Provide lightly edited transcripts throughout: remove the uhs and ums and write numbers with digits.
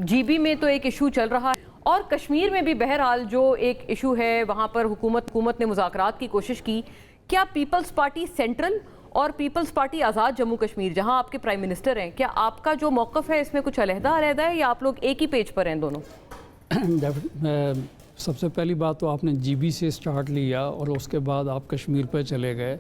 GB में तो एक इशू चल रहा है और कश्मीर में भी बहरहाल जो एक इशू है वहाँ पर हुकूमत ने मुज़ाकरात की कोशिश की। क्या पीपल्स पार्टी सेंट्रल और पीपल्स पार्टी आज़ाद जम्मू कश्मीर, जहाँ आपके प्राइम मिनिस्टर हैं, क्या आपका जो मौक़िफ़ है इसमें कुछ अलहदा है या आप लोग एक ही पेज पर हैं दोनों? सबसे पहली बात तो आपने जीबी से स्टार्ट लिया और उसके बाद आप कश्मीर पर चले गए।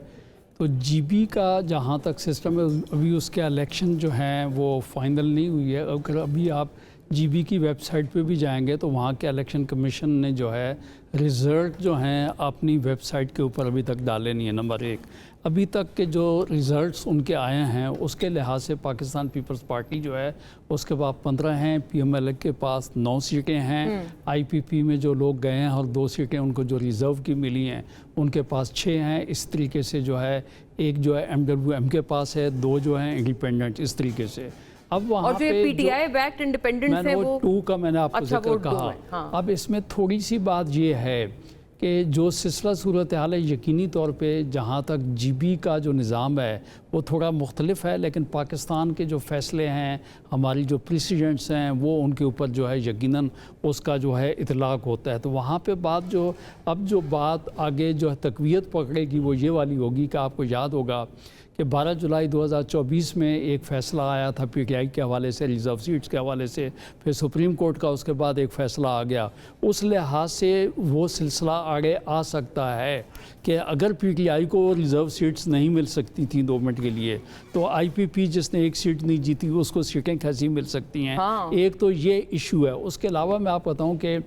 तो जीबी का जहाँ तक सिस्टम है अभी उसके इलेक्शन जो हैं वो फाइनल नहीं हुई है। अगर अभी आप जीबी की वेबसाइट पे भी जाएंगे तो वहाँ के इलेक्शन कमीशन ने जो है रिज़ल्ट जो हैं अपनी वेबसाइट के ऊपर अभी तक डाले नहीं है। नंबर एक, अभी तक के जो रिज़ल्ट्स उनके आए हैं उसके लिहाज से पाकिस्तान पीपल्स पार्टी जो है उसके पास 15 हैं, पीएमएल के पास 9 सीटें हैं, आईपीपी में जो लोग गए हैं और 2 सीटें उनको जो रिज़र्व की मिली हैं उनके पास 6 हैं। इस तरीके से जो है एक जो है एमडब्ल्यूएम के पास है, 2 जो हैं इंडिपेंडेंट, इस तरीके से। अब वहाँ पे पीटीआई बैक्ड इंडिपेंडेंट है वो 2 का मैंने आपको जिक्र कहा। हाँ। अब इसमें थोड़ी सी बात ये है कि जो सिलसिला सूरत हाल है यकीनी तौर पे जहाँ तक जीबी का जो निज़ाम है वो थोड़ा मुख्तलिफ है, लेकिन पाकिस्तान के जो फ़ैसले हैं, हमारी जो प्रेसिडेंट्स हैं, वो उनके ऊपर जो है यकीनन उसका जो है इतलाक़ होता है। तो वहाँ पे बात जो बात आगे जो है तक़वियत पकड़ेगी वो ये वाली होगी कि आपको याद होगा कि 12 जुलाई 2024 में एक फ़ैसला आया था पीटीआई के हवाले से, रिज़र्व सीट्स के हवाले से, फिर सुप्रीम कोर्ट का उसके बाद एक फ़ैसला आ गया। उस लिहाज से वो सिलसिला आगे आ सकता है कि अगर पीटीआई को रिज़र्व सीट्स नहीं मिल सकती थी 2 मिनट के लिए तो आईपीपी जिसने 1 सीट नहीं जीती उसको सीटें कैसी मिल सकती हैं। हाँ। एक तो ये इशू है। उसके अलावा मैं आपको बताऊँ कि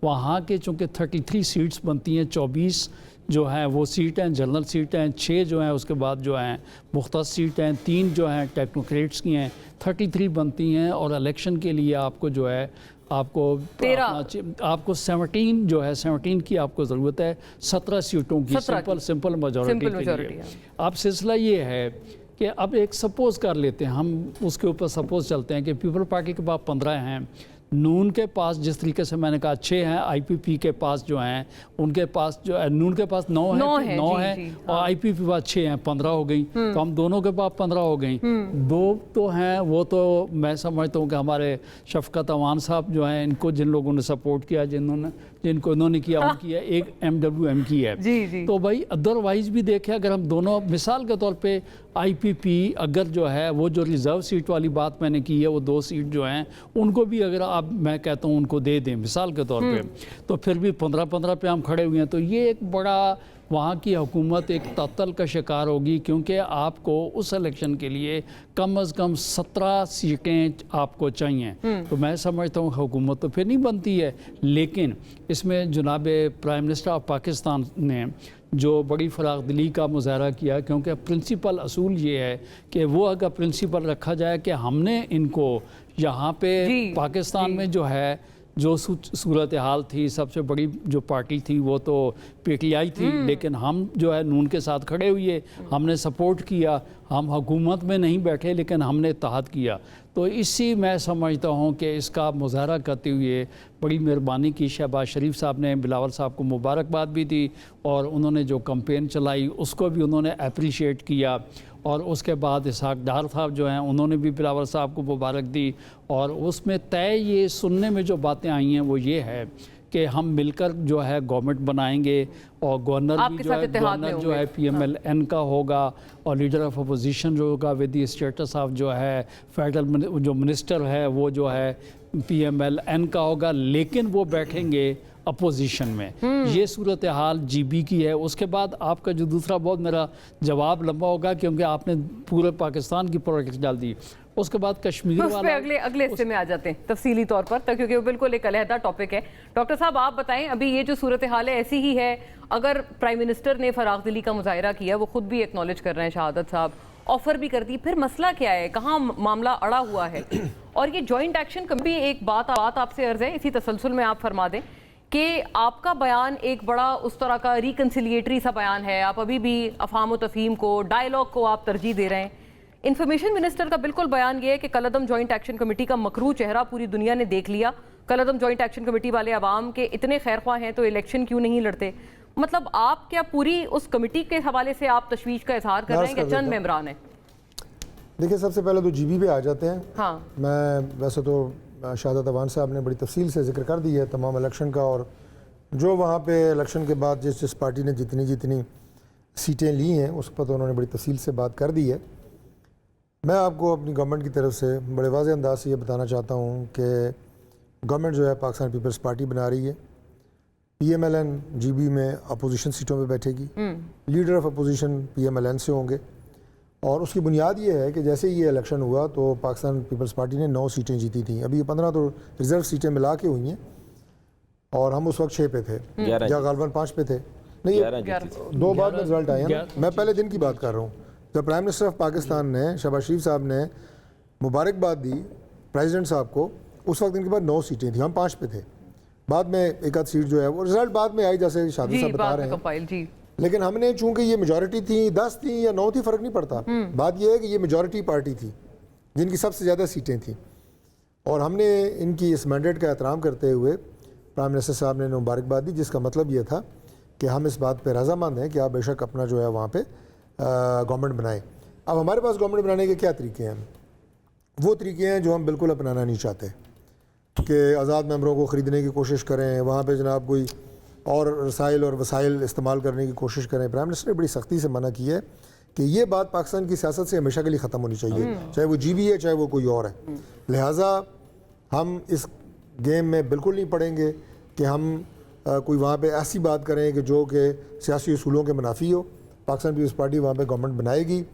वहाँ के चूँकि 33 सीट्स बनती हैं, 24 जो हैं वो सीट हैं जनरल सीट हैं, 6 जो हैं उसके बाद जो हैं मुख्तस सीट हैं, 3 जो हैं टेक्नोक्रेट्स की हैं, 33 बनती हैं। और इलेक्शन के लिए आपको जो है आपको 17 जो है 17 की आपको ज़रूरत है, 17 सीटों की सिंपल मेजॉरिटी के लिए। अब सिलसिला ये है कि अब एक सपोज़ कर लेते हैं, हम उसके ऊपर सपोज़ चलते हैं कि पीपल पार्टी के पास 15 हैं, नून के पास जिस तरीके से मैंने कहा 6 हैं, आईपीपी के पास जो हैं उनके पास जो है नून के पास 9 हैं और आईपीपी के पास 6 हैं, 15 हो गई। तो हम दोनों के पास 15 हो गई। 2 तो हैं, वो तो मैं समझता हूँ कि हमारे शफकत अवान साहब जो हैं इनको जिन लोगों ने सपोर्ट किया, जिनको इन्होंने किया उनकी है, एक एमडब्ल्यूएम की है। जी। तो भाई अदरवाइज भी देखें, अगर हम दोनों मिसाल के तौर पे आईपीपी अगर जो है वो जो रिज़र्व सीट वाली बात मैंने की है वो 2 सीट जो हैं उनको भी अगर आप मैं कहता हूँ उनको दे दें मिसाल के तौर पे, तो फिर भी 15-15 पे हम खड़े हुए हैं। तो ये एक बड़ा वहाँ की हुकूमत एक तअत्तल का शिकार होगी, क्योंकि आपको उस इलेक्शन के लिए कम अज़ कम 17 सीटें आपको चाहिए। तो मैं समझता हूँ हुकूमत तो फिर नहीं बनती है। लेकिन इसमें जनाब प्राइम मिनिस्टर ऑफ पाकिस्तान ने जो बड़ी फराग दिली का मुजाहरा किया, क्योंकि प्रिंसिपल असूल ये है कि वो अगर प्रिंसिपल रखा जाए कि हमने इनको यहाँ पे पाकिस्तान में जो है जो सूरत हाल थी, सबसे बड़ी जो पार्टी थी वो तो पीटीआई थी, लेकिन हम जो है नून के साथ खड़े हुए, हमने सपोर्ट किया, हम हुकूमत में नहीं बैठे लेकिन हमने इत्तेहाद किया। तो इसी मैं समझता हूँ कि इसका मुजाहरा करते हुए बड़ी मेहरबानी की। शहबाज शरीफ साहब ने बिलावल साहब को मुबारकबाद भी दी और उन्होंने जो कैंपेन चलाई उसको भी उन्होंने अप्रिशिएट किया। और उसके बाद इसहाक डार साहब जो हैं उन्होंने भी बिलावल साहब को मुबारक दी। और उसमें तय ये सुनने में जो बातें आई हैं वो ये है कि हम मिलकर जो है गवर्नमेंट बनाएंगे और गवर्नर जो है पीएमएल-एन का होगा और लीडर ऑफ अपोजिशन जो होगा विद द स्टेटस ऑफ जो है फेडरल जो मिनिस्टर है वो जो है पीएमएल-एन का होगा, लेकिन वो बैठेंगे अपोजिशन में। ये सूरत हाल जीबी की है। उसके बाद आपका जो दूसरा बहुत मेरा जवाब लंबा होगा क्योंकि आपने पूरे पाकिस्तान की पॉलिटिक्स डाल दी। उसके बाद कश्मीर वाला अगले हिस्से में आ जाते हैं तफसीली तौर पर, क्योंकि वो बिल्कुल एक अलहदा टॉपिक है। डॉक्टर साहब आप बताएं, अभी ये जो सूरत हाल है ऐसी ही है। अगर प्राइम मिनिस्टर ने फराग दिली का मुजाहरा किया, वो खुद भी एक्नॉलेज कर रहे हैं, शहादत साहब ऑफर भी कर दी, फिर मसला क्या है, कहाँ मामला अड़ा हुआ है? और ये जॉइंट एक्शन कभी एक बात आपसे अर्ज है, इसी तसलसल में आप फरमा दें कि आपका बयान एक बड़ा उस तरह का रिकन्सिलिएटरी सा बयान है। आप अभी भी अफहाम व तफहीम को, डायलॉग को आप तरजीह दे रहे हैं। इंफॉर्मेशन मिनिस्टर का बिल्कुल बयान ये है कि कलअदम जॉइंट एक्शन कमेटी का मकरू चेहरा पूरी दुनिया ने देख लिया। कलअदम जॉइंट एक्शन कमेटी वाले अवाम के इतने खैरख्वाह हैं तो इलेक्शन क्यों नहीं लड़ते? मतलब आप क्या पूरी उस कमेटी के हवाले से आप तशवीश का इजहार कर रहे हैं कि चंद मेंबरान हैं? देखिए, सबसे पहले तो जीबी पे आ जाते हैं। हाँ, मैं वैसे तो शहादत अवान साहब ने बड़ी तफसील से जिक्र कर दी है तमाम इलेक्शन का, और जो वहाँ पे इलेक्शन के बाद जिस जिस पार्टी ने जितनी जितनी सीटें ली हैं उस पर तो उन्होंने बड़ी तफसील से बात कर दी है। मैं आपको अपनी गवर्नमेंट की तरफ से बड़े वाज़ेह अंदाज से ये बताना चाहता हूँ कि गवर्नमेंट जो है पाकिस्तान पीपल्स पार्टी बना रही है। PMLN GB में अपोजिशन सीटों पे बैठेगी, लीडर ऑफ अपोजिशन PMLN से होंगे, और उसकी बुनियाद ये है कि जैसे ये इलेक्शन हुआ तो पाकिस्तान पीपल्स पार्टी ने 9 सीटें जीती थी। अभी ये 15 तो रिजर्व सीटें मिला के हुई हैं, और हम उस वक्त 6 पे थे या गालबन 5 पे थे, नहीं 2 बाद में रिजल्ट आए हैं। मैं पहले दिन की बात कर रहा हूँ जब प्राइम मिनिस्टर ऑफ पाकिस्तान ने शहबाज शरीफ साहब ने मुबारकबाद दी प्रेसिडेंट साहब को, उस वक्त इनके पास 9 सीटें थी, हम 5 पे थे। बाद में एक आध सीट जो है वो रिजल्ट बाद में आई, जैसे शादी साहब बता रहे हैं, लेकिन हमने चूंकि ये मेजॉरिटी थी, 10 थी या 9 थी, फ़र्क नहीं पड़ता। बात यह है कि ये मेजॉरिटी पार्टी थी जिनकी सबसे ज़्यादा सीटें थी, और हमने इनकी इस मैंडेट का एहतराम करते हुए प्राइम मिनिस्टर साहब ने मुबारकबाद दी, जिसका मतलब ये था कि हम इस बात पर रज़ामंद हैं कि आप बेशक अपना जो है वहाँ पर गवर्नमेंट बनाएं। अब हमारे पास गवर्नमेंट बनाने के क्या तरीके हैं? वो तरीके हैं जो हम बिल्कुल अपनाना नहीं चाहते कि आज़ाद मेंबरों को ख़रीदने की कोशिश करें, वहाँ पे जनाब कोई और रसाइल और वसाइल इस्तेमाल करने की कोशिश करें। प्राइम मिनिस्टर ने बड़ी सख्ती से मना की है कि ये बात पाकिस्तान की सियासत से हमेशा के लिए ख़त्म होनी चाहिए, चाहे वो GB है चाहे वो कोई और है। लिहाजा हम इस गेम में बिल्कुल नहीं पड़ेंगे कि हम कोई वहाँ पे ऐसी बात करें कि जो कि सियासी उसूलों के मुनाफी हो। पाकिस्तान पीपल्स पार्टी वहाँ पे गवर्नमेंट बनाएगी।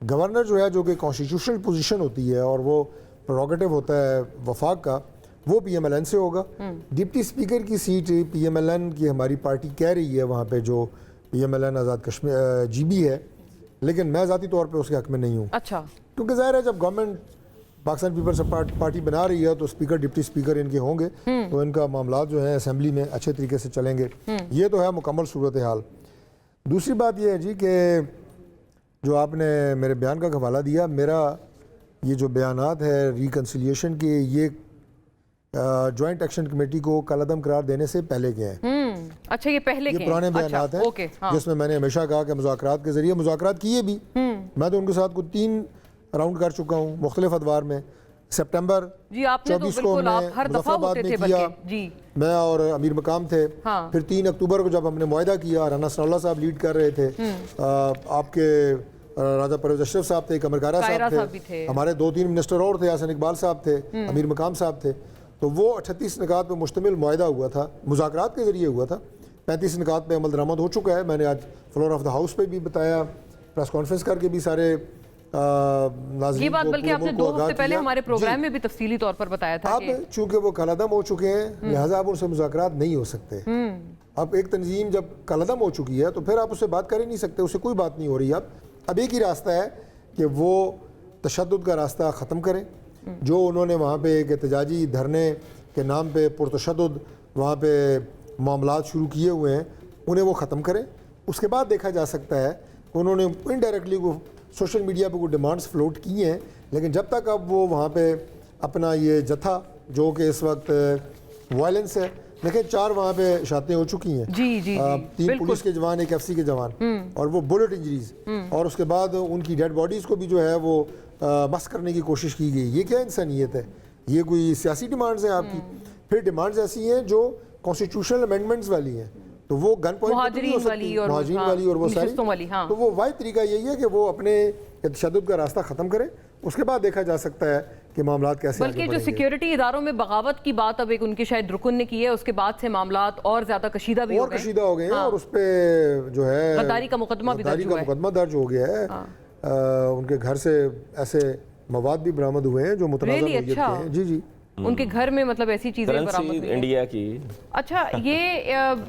गवर्नर जो है, जो कि कॉन्स्टिट्यूशनल पोजीशन होती है और वो प्रोरोगेटिव होता है वफाक का, वो PMLN से होगा। डिप्टी स्पीकर की सीट PMLN की हमारी पार्टी कह रही है वहाँ पे, जो PMLN आज़ाद कश्मीर GB है, लेकिन मैं ज़ाती तौर पे उसके हक़ में नहीं हूँ। अच्छा, क्योंकि ज़ाहिर है जब गवर्नमेंट पाकिस्तान पीपल्स पार्टी बना रही है तो स्पीकर डिप्टी स्पीकर इनके होंगे, तो इनका मामला जो है असेंबली में अच्छे तरीके से चलेंगे। ये तो है मुकम्मल सूरत हाल। दूसरी बात यह है जी कि जो आपने मेरे बयान का हवाला दिया, मेरा ये जो बयानात है रिकन्सिलिएशन के, ये जॉइंट एक्शन कमेटी को कलअदम करार देने से पहले के हैं। अच्छा, ये पहले के पुराने बयानात हैं, जिसमें मैंने हमेशा कहा कि मुज़ाकरात के जरिए मुज़ाकरात किए भी। मैं तो उनके साथ को 3 राउंड कर चुका हूँ मुख्तलिफ अदवार में। सितंबर 24 को हमने मुजफ्फराबाद में किया, मैं और अमीर मकाम थे। फिर 3 अक्टूबर को जब हमने मुआहिदा किया, राना सनाउल्लाह साहब लीड कर रहे थे, आपके राजा परवेज़ अशरफ साहब थे, कमर कायरा साहब थे, हमारे 2-3 मिनिस्टर और थे, हसन इकबाल साहब थे, अमीर मकाम साहब थे। तो वो 38 निकात पर मुश्तमिल मुआहिदा हुआ था, मुज़ाकरात के ज़रिए हुआ था। 35 निकात पे अमल दरामद हो चुका है। मैंने आज फ्लोर ऑफ द हाउस पे भी बताया, प्रेस कॉन्फ्रेंस करके भी सारे ये बात बल्कि आपने 2 हफ्ते पहले हमारे प्रोग्राम में भी तफसीली तौर पर बताया था। अब चूंकि वो कलअदम हो चुके हैं, लिहाजा अब उनसे मुज़ाकरात नहीं हो सकते। अब एक तंजीम जब कलअदम हो चुकी है तो फिर आप उससे बात कर ही नहीं सकते, उससे कोई बात नहीं हो रही। अब एक ही रास्ता है कि वो तशद्दुद का रास्ता ख़त्म करें। जो उन्होंने वहाँ पे एक एहतजाजी धरने के नाम पे पुरतशद्दुद वहाँ पे मामलात शुरू किए हुए हैं, उन्हें वो ख़त्म करें। उसके बाद देखा जा सकता है उन्होंने इनडायरेक्टली को सोशल मीडिया पे कोई डिमांड्स फ्लोट की हैं, लेकिन जब तक अब वो वहाँ पे अपना ये जत्था जो कि इस वक्त वायलेंस है, देखिए 4 वहाँ पे शातें हो चुकी हैं, 3 पुलिस के जवान, 1 FC के जवान, और वो बुलेट इंजरीज, और उसके बाद उनकी डेड बॉडीज़ को भी जो है वो मस करने की कोशिश की गई। ये क्या इंसानियत है? ये कोई सियासी डिमांड्स हैं आपकी? फिर डिमांड्स ऐसी हैं जो कॉन्स्टिट्यूशनल अमेंडमेंट्स वाली हैं, तो वो गन पॉइंट मुहाजिरीन वाली और वो सारी, तो वो वाहिद तरीका यही है कि वो अपने तशद्दुद का रास्ता ख़त्म करें। उसके बाद देखा जा सकता है कि मामलात कैसे आगे बल्कि जो सिक्योरिटी इदारों में बगावत की बात अब एक उनकी शायद रुकन ने की है, उसके बाद से मामलात और ज़्यादा कशीदा भी हो गए हैं, और उस पर जो है गद्दारी का मुकदमा दर्ज हो गया है। उनके घर से ऐसे मवाद भी बरामद हुए हैं जो मुतनाज़ा नौइयत के हैं। जी, उनके घर में मतलब ऐसी चीज़ें बरामद हुई हैं इंडिया की। अच्छा, ये